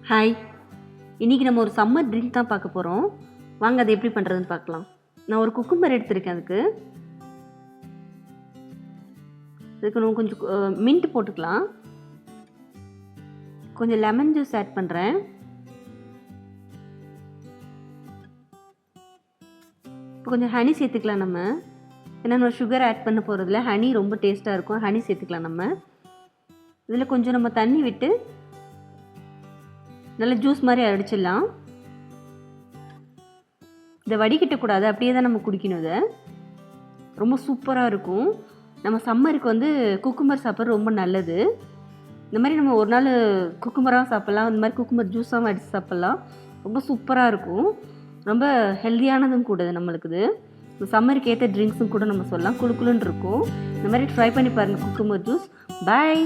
Hi, இன்றைக்கி நம்ம ஒரு சம்மர் ட்ரிங்க் தான் பார்க்க போகிறோம். வாங்க அதை எப்படி பண்ணுறதுன்னு பார்க்கலாம். நான் ஒரு குக்கும்பர் எடுத்திருக்கேன். அதுக்கு நம்ம கொஞ்சம் மின்ட் போட்டுக்கலாம். கொஞ்சம் லெமன் ஜூஸ் ஆட் பண்ணுறேன். இப்போ கொஞ்சம் ஹனி சேர்த்துக்கலாம் நம்ம. ஏன்னா நம்ம சுகர் ஆட் பண்ண போகிறதுல ஹனி ரொம்ப டேஸ்ட்டாக இருக்கும். ஹனி சேர்த்துக்கலாம் நம்ம. இதில் கொஞ்சம் நம்ம தண்ணி விட்டு நல்லா ஜூஸ் மாதிரி அடிச்சிடலாம். இதை வடிகட்டக்கூடாது, அப்படியே தான் நம்ம குடிக்கணும். இதை ரொம்ப சூப்பராக இருக்கும். நம்ம சம்மருக்கு குக்கும்பர் சாப்பிட்றது ரொம்ப நல்லது. இந்த மாதிரி நம்ம ஒரு நாள் குக்கும்பராகவும் சாப்பிட்லாம், இந்த மாதிரி குக்கும்பர் ஜூஸாகவும் அடித்து சாப்பிட்லாம். ரொம்ப சூப்பராக இருக்கும். ரொம்ப ஹெல்த்தியானதும் கூட நம்மளுக்கு. இது சம்மருக்கு ஏற்ற ட்ரிங்க்ஸும் கூட நம்ம சொல்லலாம். குளுக்குளுன்னு இருக்கும். இந்த மாதிரி ட்ரை பண்ணி பாருங்கள் குக்கும்பர் ஜூஸ். பாய்.